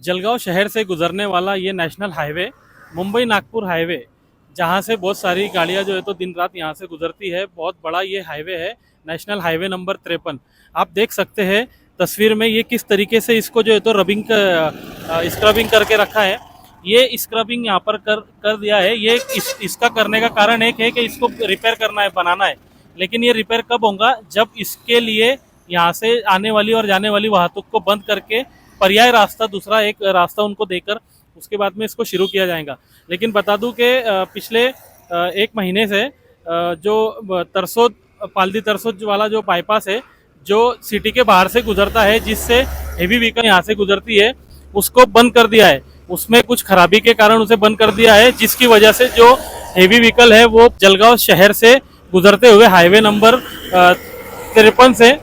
जलगांव शहर से गुजरने वाला ये national highway Mumbai Nagpur highway, जहाँ से बहुत सारी गाड़ियाँ जो है तो दिन रात यहाँ से गुजरती है। बहुत बड़ा ये हाईवे है, नेशनल हाईवे नंबर 53। आप देख सकते हैं तस्वीर में ये किस तरीके से इसको जो है तो स्क्रबिंग करके रखा है। ये स्क्रबिंग यहाँ पर कर दिया है। ये इसका करने का कारण एक है कि इसको रिपेयर करना है, बनाना है। लेकिन ये रिपेयर कब होगा? जब इसके लिए यहाँ से आने वाली और जाने वाली वाहतुक को बंद करके पर्याय रास्ता, दूसरा एक रास्ता उनको देकर उसके बाद में इसको शुरू किया जाएगा। लेकिन बता दूं कि पिछले एक महीने से जो तरसोद पालदी तरसोद वाला जो बाईपास है, जो सिटी के बाहर से गुजरता है, जिससे हेवी व्हीकल यहाँ से गुजरती है, उसको बंद कर दिया है। उसमें कुछ खराबी के कारण उसे बंद कर दिया है, जिसकी वजह से जो हेवी व्हीकल है वो जलगांव शहर से गुजरते हुए हाईवे नंबर 53 से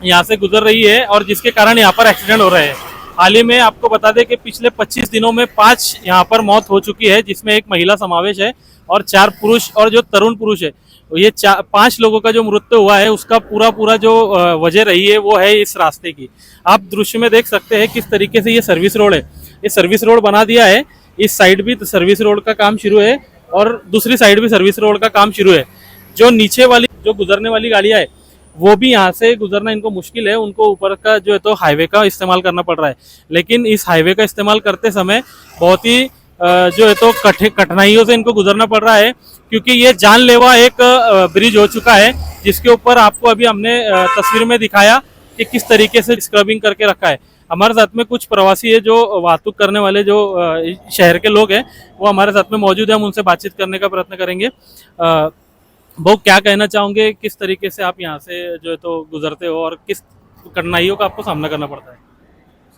यहाँ से गुजर रही है और जिसके कारण यहाँ पर एक्सीडेंट हो रहे हैं। हाल ही में आपको बता दें कि पिछले 25 दिनों में 5 यहाँ पर मौत हो चुकी है, जिसमें एक महिला समावेश है और 4 पुरुष और जो तरुण पुरुष है। ये 5 लोगों का जो मृत्यु हुआ है उसका पूरा जो वजह रही है वो है इस रास्ते की। आप दृश्य में देख सकते हैं किस तरीके से ये सर्विस रोड है। ये सर्विस रोड बना दिया है। इस साइड भी सर्विस रोड का काम शुरू है और दूसरी साइड भी सर्विस रोड का काम शुरू है। जो नीचे वाली जो गुजरने वाली गाड़ियां है वो भी यहाँ से गुजरना इनको मुश्किल है। उनको ऊपर का जो है तो हाईवे का इस्तेमाल करना पड़ रहा है। लेकिन इस हाईवे का इस्तेमाल करते समय बहुत ही जो है तो कठिनाइयों से इनको गुजरना पड़ रहा है, क्योंकि ये जानलेवा एक ब्रिज हो चुका है, जिसके ऊपर आपको अभी हमने तस्वीर में दिखाया कि किस तरीके से स्क्रबिंग करके रखा है। हमारे साथ में कुछ प्रवासी है जो वाहतुक करने वाले जो शहर के लोग हैं, वो हमारे साथ में मौजूद है। हम उनसे बातचीत करने का प्रयत्न करेंगे। वो क्या कहना चाहोगे, किस तरीके से आप यहाँ से जो है तो गुजरते हो और किस कठिनाइयों का आपको सामना करना पड़ता है?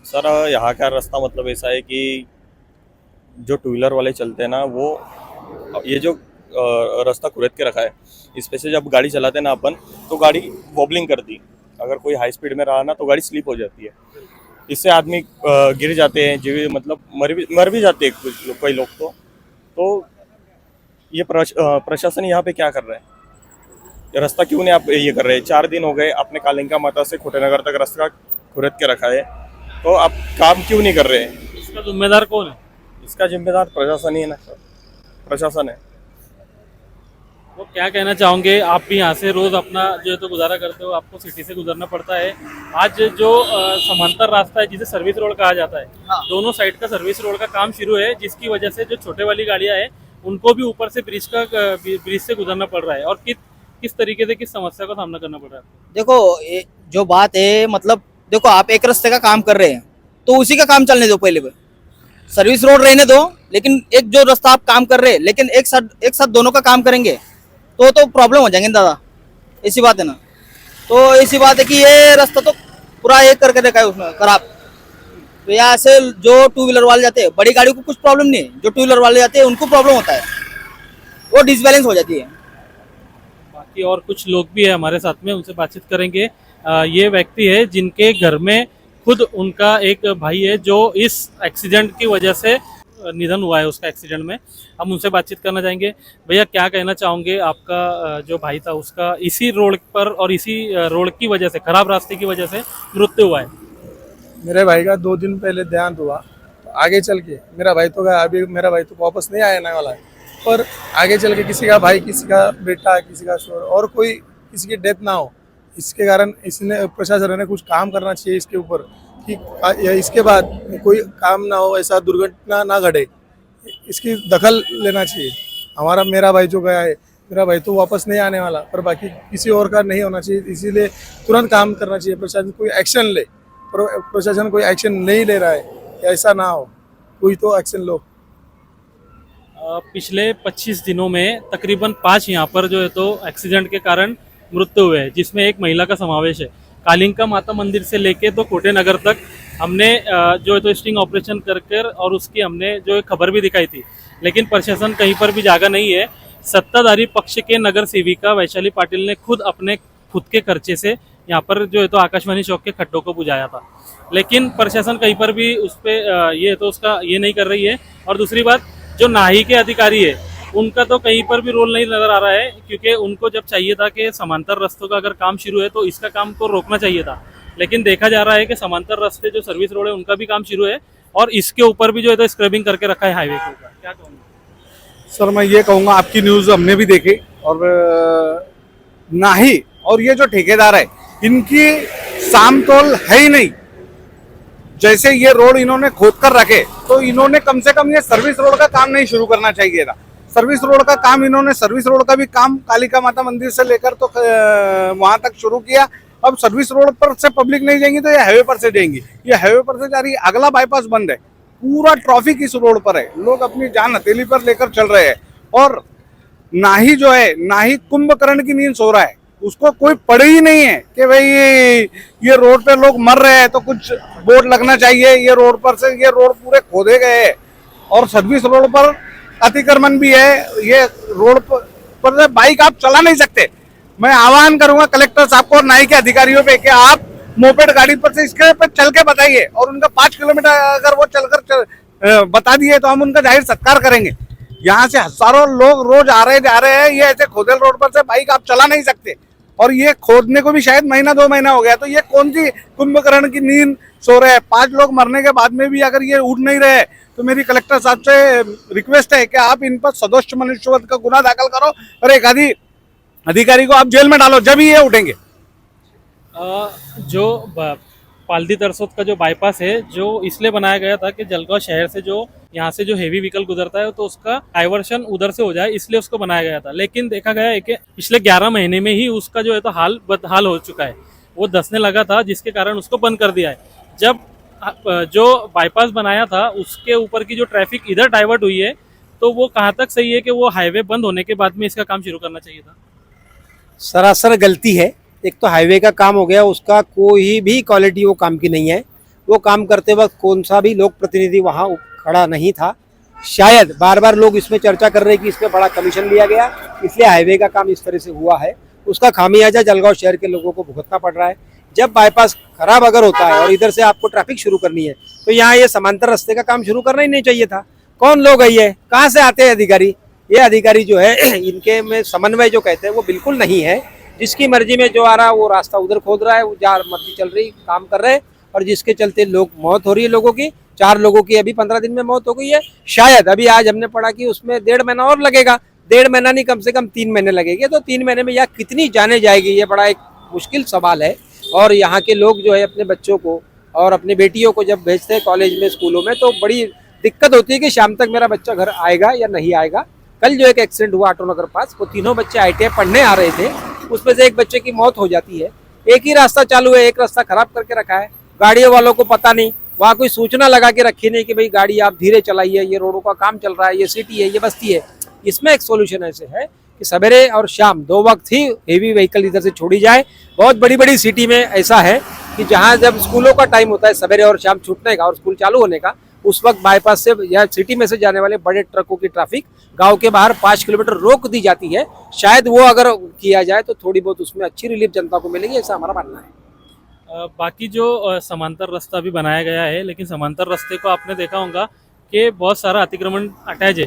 सर, यहाँ का रास्ता मतलब ऐसा है कि जो टू व्हीलर वाले चलते हैं ना, वो ये जो रास्ता खुरेद के रखा है, इस पे से जब गाड़ी चलाते हैं ना अपन, तो गाड़ी वॉबलिंग करती। अगर कोई हाई स्पीड में रहा ना तो गाड़ी स्लिप हो जाती है। इससे आदमी गिर जाते हैं, जीव मतलब मर भी जाते हैं कई लोग। तो ये प्रशासन यहाँ पे क्या कर रहा है? ये रास्ता क्यों नहीं आप ये कर रहे हैं? 4 दिन हो गए आपने कालिंका माता से खोटेनगर तक रास्ता खुरेद के रखा है, तो आप काम क्यों नहीं कर रहे हैं? इसका जिम्मेदार कौन है? इसका जिम्मेदार प्रशासन ही है ना, प्रशासन है। वो क्या कहना चाहोगे? आप भी यहाँ से रोज अपना जो है तो गुजारा करते हो, आपको सिटी से गुजरना पड़ता है। आज जो समांतर रास्ता है जिसे सर्विस रोड कहा जाता है, हाँ। दोनों साइड का सर्विस रोड का काम शुरू है, जिसकी वजह से जो छोटे वाली गाड़ियाँ है उनको भी ऊपर से ब्रिज से गुजरना पड़ रहा है। और किस तरीके से किस समस्या का सामना करना पड़ रहा है? देखो, ये जो बात है, मतलब देखो, आप एक रास्ते का काम कर रहे हैं तो उसी का काम चलने दो। पहले सर्विस रोड रहने दो, लेकिन एक जो रास्ता आप काम कर रहे हैं, लेकिन एक साथ दोनों का काम करेंगे तो प्रॉब्लम हो जाएंगे दादा। ऐसी बात है ना। तो ऐसी बात है कि ये रास्ता तो पूरा एक करके देखा है उसमें खराब। तो यहाँ से जो टू व्हीलर वाले जाते हैं, बड़ी गाड़ी को कुछ प्रॉब्लम नहीं है, जो टू व्हीलर वाले जाते हैं उनको प्रॉब्लम होता है, वो डिसबैलेंस हो जाती है। बाकी और कुछ लोग भी है हमारे साथ में, उनसे बातचीत करेंगे। ये व्यक्ति है जिनके घर में खुद उनका एक भाई है जो इस एक्सीडेंट की वजह से निधन हुआ है, उसका एक्सीडेंट में। हम उनसे बातचीत करना चाहेंगे। भैया, क्या कहना चाहोगे? आपका जो भाई था उसका इसी रोड पर और इसी रोड की वजह से, खराब रास्ते की वजह से मृत्यु हुआ है। मेरे भाई का 2 दिन पहले देहांत हुआ। तो आगे चल के मेरा भाई तो गया, अभी मेरा भाई तो वापस नहीं आने वाला है, पर आगे चल के किसी का भाई, किसी का बेटा, किसी का शोर और कोई किसी की डेथ ना हो, इसके कारण इसने प्रशासन ने कुछ काम करना चाहिए इसके ऊपर कि इसके बाद कोई काम ना हो, ऐसा दुर्घटना ना घटे, इसकी दखल लेना चाहिए। मेरा भाई जो गया है, मेरा भाई तो वापस नहीं आने वाला, पर बाकी किसी और का नहीं होना चाहिए। इसीलिए तुरंत काम करना चाहिए, प्रशासन कोई एक्शन ले। प्रशासन कोई एक्शन नहीं ले रहा है, ऐसा ना हो, कोई तो एक्शन लो। पिछले 25 दिनों में तकरीबन 5 यहाँ पर जो है तो एक्सीडेंट के कारण मृत्यु हुए हैं, जिसमें एक महिला का समावेश है। कालिंका माता मंदिर से लेके तो कोटेनगर तक हमने जो है तो स्टिंग ऑपरेशन कर और उसकी हमने जो खबर भी दिखाई थी, लेकिन प्रशासन कहीं पर भी जागा नहीं है। सत्ताधारी पक्ष के नगर सेविका वैशाली पाटिल ने खुद के खर्चे से यहाँ पर जो है तो आकाशवाणी चौक के खड्डों को बुझाया था, लेकिन प्रशासन कहीं पर भी उस पर ये तो उसका ये नहीं कर रही है। और दूसरी बात, जो नाही के अधिकारी है उनका तो कहीं पर भी रोल नहीं नजर आ रहा है, क्योंकि उनको जब चाहिए था कि समांतर रास्तों का अगर काम शुरू है तो इसका काम को रोकना चाहिए था, लेकिन देखा जा रहा है कि समांतर रास्ते जो सर्विस रोड है उनका भी काम शुरू है, और इसके ऊपर भी जो है तो स्क्रबिंग करके रखा है हाईवे के ऊपर, क्या कहूँगा? सर मैं ये कहूँगा, आपकी न्यूज़ हमने भी देखी और ना ही, और ये जो ठेकेदार है इनकी सामतोल है ही नहीं। जैसे ये रोड इन्होंने खोद कर रखे तो इन्होंने कम से कम ये सर्विस रोड का काम नहीं शुरू करना चाहिए था। सर्विस रोड का काम इन्होंने, सर्विस रोड का भी काम कालिका माता मंदिर से लेकर तो वहां तक शुरू किया। अब सर्विस रोड पर से पब्लिक नहीं जाएंगी तो ये हाईवे पर से जाएंगी। ये हाईवे पर से जा रही है, अगला बाईपास बंद है, पूरा ट्रैफिक इस रोड पर है, लोग अपनी जान हथेली पर लेकर चल रहे हैं। और ना ही जो है, ना ही कुंभकर्ण की नींद सो रहा है, उसको कोई पड़े ही नहीं है कि भाई ये रोड पे लोग मर रहे हैं तो कुछ बोर्ड लगना चाहिए। ये रोड पर से, ये रोड पूरे खोदे गए हैं और सर्विस रोड पर अतिक्रमण भी है। ये रोड पर बाइक आप चला नहीं सकते। मैं आह्वान करूंगा कलेक्टर साहब को और नाई के अधिकारियों पे कि आप मोपेड गाड़ी पर से इसके पर चल के बताइए, और उनका 5 किलोमीटर अगर वो चलकर बता दिए तो हम उनका जाहिर सत्कार करेंगे। यहाँ से हजारों लोग रोज आ रहे जा रहे हैं, ये ऐसे खोदेल रोड पर से बाइक आप चला नहीं सकते। और ये खोदने को भी शायद महीना 2 महीना हो गया, तो ये कौन सी कुंभकर्ण की नींद सो रहे हैं? 5 लोग मरने के बाद में भी अगर ये उठ नहीं रहे तो मेरी कलेक्टर साहब से रिक्वेस्ट है कि आप इन पर सदोष मनुष्यवध का गुना दाखिल करो और एक अधिकारी को आप जेल में डालो, जब ही ये उठेंगे। जो पालदी तरसोद का जो बाईपास है, जो इसलिए बनाया गया था कि जलगांव शहर से जो यहाँ से जो हेवी व्हीकल गुजरता है तो उसका डाइवर्शन उधर से हो जाए, इसलिए उसको बनाया गया था। लेकिन देखा गया है कि पिछले 11 महीने में ही उसका जो है तो बदहाल हो चुका है, वो धंसने लगा था, जिसके कारण उसको बंद कर दिया है। जब जो बाईपास बनाया था उसके ऊपर की जो ट्रैफिक इधर डाइवर्ट हुई है, तो वो कहाँ तक सही है कि वो हाईवे बंद होने के बाद में इसका काम शुरू करना चाहिए था? सरासर गलती है। एक तो हाईवे का काम हो गया, उसका कोई भी क्वालिटी वो काम की नहीं है। वो काम करते वक्त कौन सा भी लोक प्रतिनिधि वहाँ खड़ा नहीं था। शायद बार बार लोग इसमें चर्चा कर रहे हैं कि इसमें बड़ा कमीशन लिया गया, इसलिए हाईवे का काम इस तरह से हुआ है। उसका खामियाजा जलगांव शहर के लोगों को भुगतना पड़ रहा है। जब बाईपास खराब अगर होता है और इधर से आपको ट्रैफिक शुरू करनी है तो यहाँ ये समांतर रास्ते का काम शुरू करना ही नहीं चाहिए था। कौन लोग है ये, कहाँ से आते हैं अधिकारी? ये अधिकारी जो है इनके में समन्वय जो कहते हैं वो बिल्कुल नहीं है। जिसकी मर्जी में जो आ रहा है वो रास्ता उधर खोद रहा है, वो जहाँ मर्जी चल रही काम कर रहे हैं, और जिसके चलते लोग मौत हो रही है लोगों की। 4 लोगों की अभी 15 दिन में मौत हो गई है। शायद अभी आज हमने पढ़ा कि उसमें 1.5 महीना और लगेगा। 1.5 महीना नहीं, कम से कम 3 महीने लगेंगे। तो 3 महीने में यहाँ कितनी जाने जाएगी, ये बड़ा एक मुश्किल सवाल है। और यहाँ के लोग जो है अपने बच्चों को और अपनी बेटियों को जब भेजते हैं कॉलेज में, स्कूलों में, तो बड़ी दिक्कत होती है कि शाम तक मेरा बच्चा घर आएगा या नहीं आएगा। कल जो एक एक्सीडेंट हुआ ऑटो नगर पास, वो तीनों बच्चे ITI पढ़ने आ रहे थे, उसमें से एक बच्चे की मौत हो जाती है। एक ही रास्ता चालू है, एक रास्ता खराब करके रखा है, गाड़ियों वालों को पता नहीं, वहाँ कोई सूचना लगा के रखी नहीं कि भाई गाड़ी आप धीरे चलाइए, ये रोडों का काम चल रहा है, ये सिटी है, ये बस्ती है। इसमें एक सोल्यूशन ऐसे है कि सवेरे और शाम 2 वक्त ही हेवी व्हीकल इधर से छोड़ी जाए। बहुत बड़ी बड़ी सिटी में ऐसा है कि जहाँ जब स्कूलों का टाइम होता है सवेरे और शाम छूटने का और स्कूल चालू होने का, उस वक्त बाईपास से या सिटी में से जाने वाले बड़े ट्रकों की ट्रैफिक गांव के बाहर 5 किलोमीटर रोक दी जाती है। शायद वो अगर किया जाए तो थोड़ी बहुत उसमें अच्छी रिलीफ जनता को मिलेगी, ऐसा हमारा मानना है। बाकी जो समांतर रास्ता भी बनाया गया है, लेकिन समांतर रास्ते को आपने देखा होगा कि बहुत सारा अतिक्रमण अटैच है।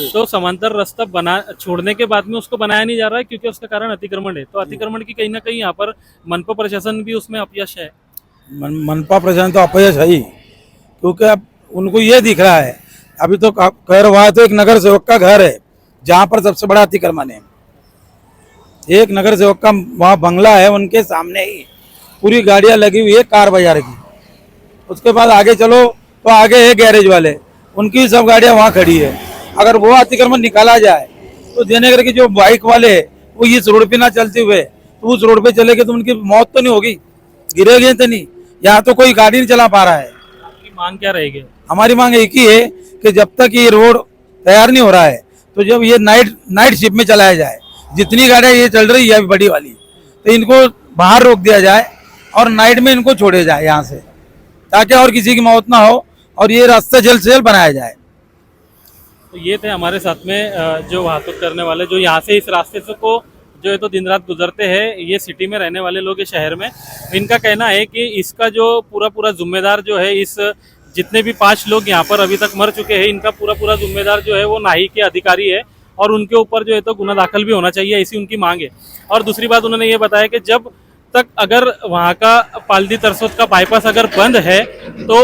तो समांतर रास्ता छोड़ने के बाद में उसको बनाया नहीं जा रहा है क्योंकि उसका कारण अतिक्रमण है। तो अतिक्रमण की कहीं ना कहीं यहाँ पर मनपा प्रशासन भी उसमें अपयश है। मनपा प्रशासन तो अपयश है ही, क्योंकि अब उनको ये दिख रहा है, अभी तो कह रहा है तो एक नगर सेवक का घर है जहाँ पर सबसे बड़ा अतिक्रमण है। एक नगर सेवक का वहाँ बंगला है, उनके सामने ही पूरी गाड़ियाँ लगी हुई है कार बाजार की। उसके बाद आगे चलो तो आगे है गैरेज वाले, उनकी सब गाड़ियाँ वहाँ खड़ी है। अगर वो अतिक्रमण निकाला जाए तो देने करके जो बाइक वाले वो इस रोड पे ना चलते हुए तो उस रोड पे चलेंगे तो उनकी मौत तो नहीं होगी, गिरेगी तो नहीं। यहाँ तो कोई गाड़ी नहीं चला पा रहा है। आपकी मांग क्या रहेगी? हमारी मांग एक ही है कि जब तक ये रोड तैयार नहीं हो रहा है तो जब ये नाइट शिफ्ट में चलाया जाए, जितनी गाड़ियाँ ये चल रही है बड़ी वाली, तो इनको बाहर रोक दिया जाए और नाइट में इनको छोड़े जाए यहाँ से, ताकि और किसी की मौत ना हो और ये रास्ता जल्द से जल्द बनाया जाए। तो ये थे हमारे साथ में जो वाहतुक करने वाले, जो यहाँ से इस रास्ते से को जो है तो दिन रात गुजरते हैं, ये सिटी में रहने वाले लोग, ये शहर में। इनका कहना है कि इसका जो पूरा जिम्मेदार जो है, इस जितने भी 5 लोग यहाँ पर अभी तक मर चुके हैं, इनका पूरा जिम्मेदार जो है वो नाई के अधिकारी है और उनके ऊपर जो है तो गुना दाखिल भी होना चाहिए, ऐसी उनकी मांग है। और दूसरी बात उन्होंने ये बताया कि जब तक अगर वहाँ का पालदी तरसोद का बाईपास अगर बंद है तो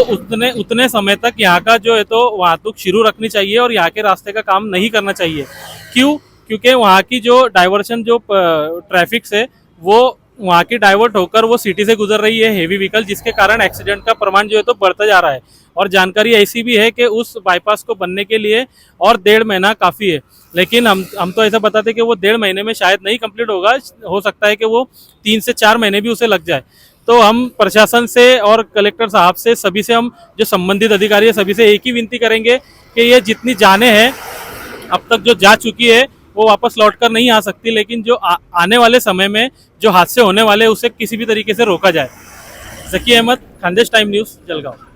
उतने समय तक यहाँ का जो है तो वाहतुक शुरू रखनी चाहिए और यहाँ के रास्ते का काम नहीं करना चाहिए। क्यों? क्योंकि वहाँ की जो डाइवर्शन जो ट्रैफिक से वो वहाँ की डाइवर्ट होकर वो सिटी से गुजर रही है हेवी व्हीकल, जिसके कारण एक्सीडेंट का प्रमाण जो है तो बढ़ता जा रहा है। और जानकारी ऐसी भी है कि उस बाईपास को बनने के लिए और 1.5 महीना काफ़ी है, लेकिन हम तो ऐसा बताते कि वो 1.5 महीने में शायद नहीं कंप्लीट होगा, हो सकता है कि वो 3 से 4 महीने भी उसे लग जाए। तो हम प्रशासन से और कलेक्टर साहब से सभी से, हम जो संबंधित अधिकारी है सभी से एक ही विनती करेंगे कि ये जितनी जानें हैं अब तक जो जा चुकी है वो वापस लौट कर नहीं आ सकती, लेकिन जो आने वाले समय में जो हादसे होने वाले उसे किसी भी तरीके से रोका जाए। जकी अहमद, खानदेश टाइम न्यूज़, जलगांव।